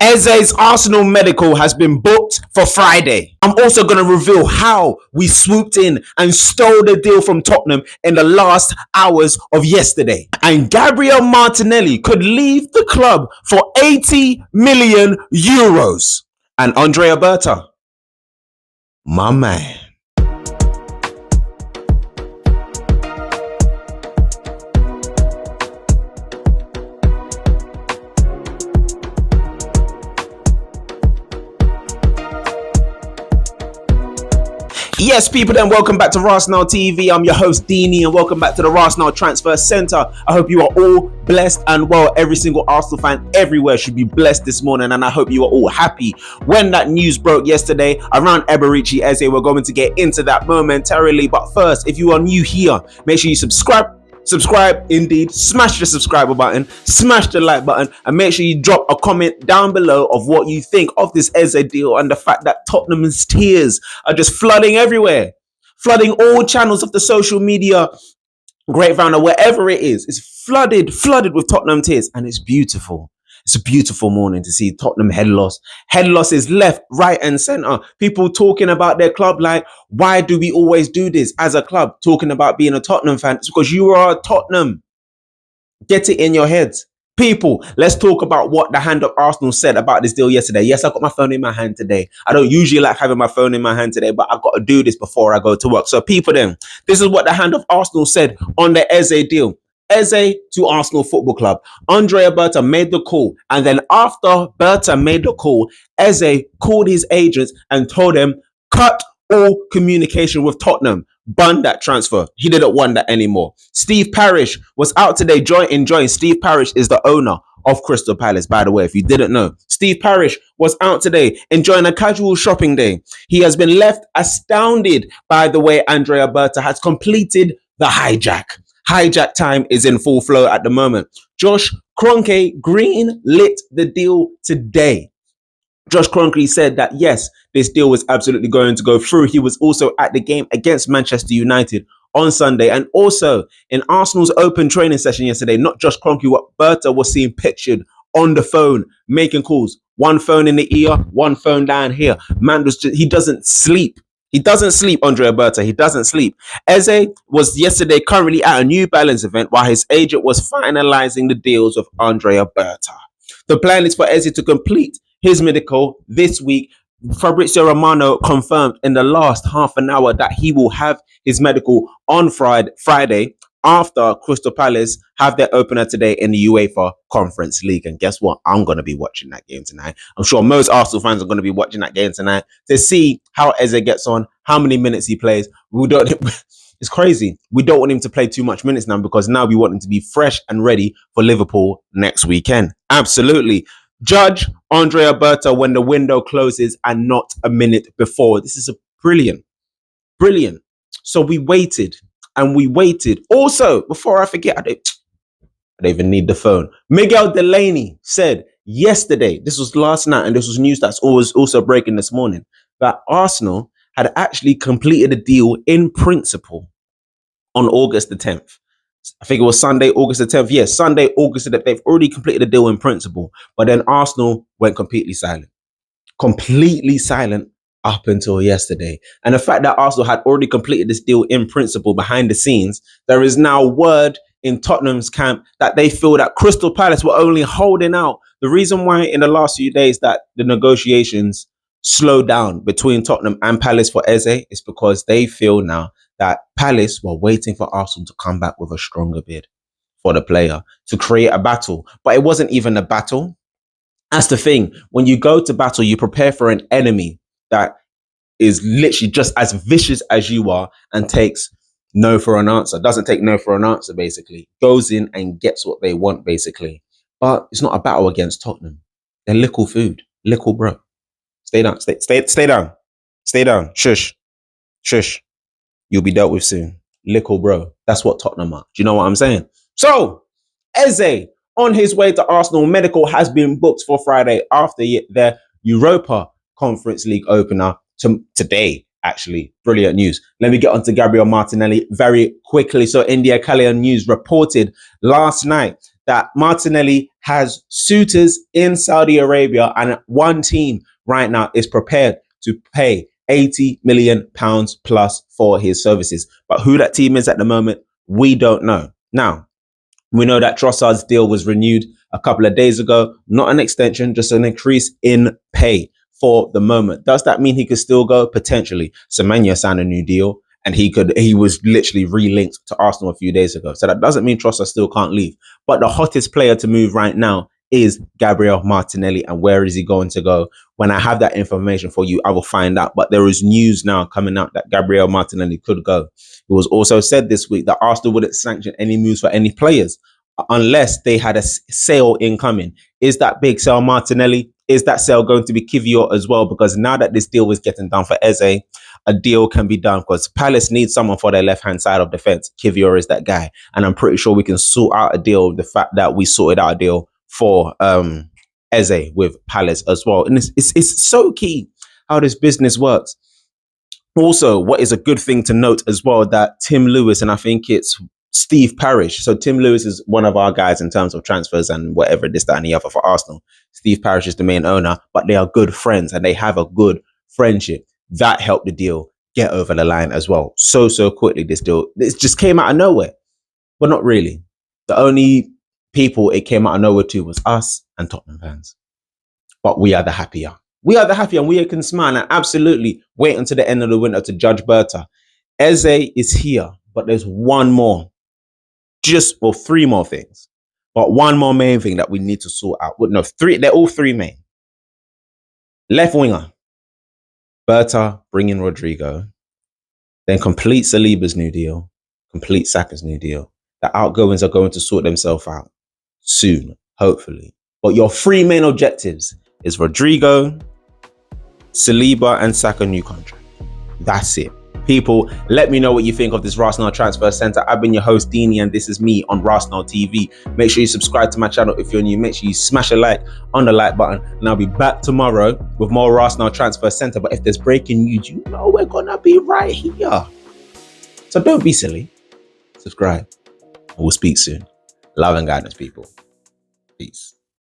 Eze's Arsenal medical has been booked for Friday. I'm also going to reveal how we swooped in and stole the deal from Tottenham in the last hours of yesterday. And Gabriel Martinelli could leave the club for 80 million euros. And Berta, my man. Yes, people, then welcome back to RASenal TV. I'm your host, Deanie, and welcome back to the RASenal Transfer Centre. I hope you are all blessed and well. Every single Arsenal fan everywhere should be blessed this morning, and I hope you are all happy. When that news broke yesterday around Eberechi Eze, we're going to get into that momentarily. But first, if you are new here, make sure you subscribe, indeed, smash the subscribe button, smash the like button, and make sure you drop a comment down below of what you think of this Eze deal and the fact that Tottenham's tears are just flooding everywhere, flooding all channels of the social media grapevine or wherever it is. It's flooded with Tottenham tears, and it's beautiful. It's a beautiful morning to see Tottenham head losses left, right and centre. People talking about their club like, why do we always do this as a club? Talking about being a Tottenham fan. It's because you are a Tottenham. Get it in your heads. People, let's talk about what the Hand of Arsenal said about this deal yesterday. Yes, I got my phone in my hand today. I don't usually like having my phone in my hand today, but I've got to do this before I go to work. So people then, this is what the Hand of Arsenal said on the Eze deal. Eze to Arsenal Football Club. Berta made the call, and then after Berta made the call, Eze called his agents and told them, cut all communication with Tottenham. Bun that transfer. He didn't want that anymore. Steve Parish was out today enjoying. Steve Parish is the owner of Crystal Palace, by the way, if you didn't know. Steve Parish was out today enjoying a casual shopping day. He has been left astounded by the way Berta has completed the hijack. Hijack time is in full flow at the moment. Josh Kroenke green lit the deal today. Josh Kroenke said that yes, this deal was absolutely going to go through. He was also at the game against Manchester United on Sunday, and also in Arsenal's open training session yesterday. Not Josh Kroenke, what Berta was seen pictured on the phone, making calls. One phone in the ear, one phone down here. Man, he doesn't sleep. He doesn't sleep, Berta. He doesn't sleep. Eze was yesterday currently at a New Balance event while his agent was finalizing the deals with Berta. The plan is for Eze to complete his medical this week. Fabrizio Romano confirmed in the last half an hour that he will have his medical on Friday after Crystal Palace have their opener today in the UEFA Conference League. And guess what? I'm going to be watching that game tonight. I'm sure most Arsenal fans are going to be watching that game tonight to see how Eze gets on, how many minutes he plays. It's crazy. We don't want him to play too much minutes now because now we want him to be fresh and ready for Liverpool next weekend. Absolutely. Judge Berta when the window closes and not a minute before. This is brilliant. So we waited. And we waited. Also, before I forget, I don't even need the phone. Miguel Delaney said yesterday, this was last night, and this was news that's always also breaking this morning, that Arsenal had actually completed a deal in principle on August the 10th. I think it was Sunday, August the 10th. Yes, Sunday, August the 10th. They've already completed a deal in principle. But then Arsenal went completely silent. Up until yesterday. And the fact that Arsenal had already completed this deal in principle behind the scenes, there is now word in Tottenham's camp that they feel that Crystal Palace were only holding out. The reason why in the last few days that the negotiations slowed down between Tottenham and Palace for Eze is because they feel now that Palace were waiting for Arsenal to come back with a stronger bid for the player to create a battle. But it wasn't even a battle. That's the thing. When you go to battle, you prepare for an enemy that is literally just as vicious as you are and takes no for an answer. Doesn't take no for an answer, basically. Goes in and gets what they want, basically. But it's not a battle against Tottenham. They're little food. Little bro. Stay down. Stay down. Stay down. Shush. You'll be dealt with soon. Little bro. That's what Tottenham are. Do you know what I'm saying? So, Eze, on his way to Arsenal, medical has been booked for Friday after their Europa Conference League opener today, actually. Brilliant news. Let me get on to Gabriel Martinelli very quickly. So India Kalyan News reported last night that Martinelli has suitors in Saudi Arabia, and one team right now is prepared to pay £80 million plus for his services. But who that team is at the moment, we don't know. Now, we know that Trossard's deal was renewed a couple of days ago, not an extension, just an increase in pay for the moment. Does that mean he could still go? Potentially. Semenya signed a new deal, and he was literally re-linked to Arsenal a few days ago. So that doesn't mean Trossard still can't leave. But the hottest player to move right now is Gabriel Martinelli. And where is he going to go? When I have that information for you, I will find out. But there is news now coming out that Gabriel Martinelli could go. It was also said this week that Arsenal wouldn't sanction any moves for any players unless they had a sale incoming. Is that big sale Martinelli? Is that sale going to be Kivior as well? Because now that this deal is getting done for Eze, a deal can be done, because Palace needs someone for their left-hand side of defense. Kivior is that guy. And I'm pretty sure we can sort out a deal, the fact that we sorted out a deal for Eze with Palace as well. And it's so key how this business works. Also, what is a good thing to note as well, that Tim Lewis, and I think it's Steve Parish. So Tim Lewis is one of our guys in terms of transfers and whatever, this, that, and the other for Arsenal. Steve Parish is the main owner, but they are good friends and they have a good friendship. That helped the deal get over the line as well. So quickly, this deal, it just came out of nowhere. But not really. The only people it came out of nowhere to was us and Tottenham fans. But we are the happier. We are the happier, and we can smile and absolutely wait until the end of the winter to judge Berta. Eze is here, but there's one more. Three more things. But one more main thing that we need to sort out. No, three. They're all three main. Left winger. Berta, bring in Rodrigo. Then complete Saliba's new deal. Complete Saka's new deal. The outgoings are going to sort themselves out soon, hopefully. But your three main objectives is Rodrigo, Saliba, and Saka new contract. That's it. People, let me know what you think of this RASenal Transfer Center. I've been your host, Dini, and this is me on RASenal TV. Make sure you subscribe to my channel if you're new. Make sure you smash a like on the like button. And I'll be back tomorrow with more RASenal Transfer Center. But if there's breaking news, you know we're going to be right here. So don't be silly. Subscribe. We'll speak soon. Love and guidance, people. Peace.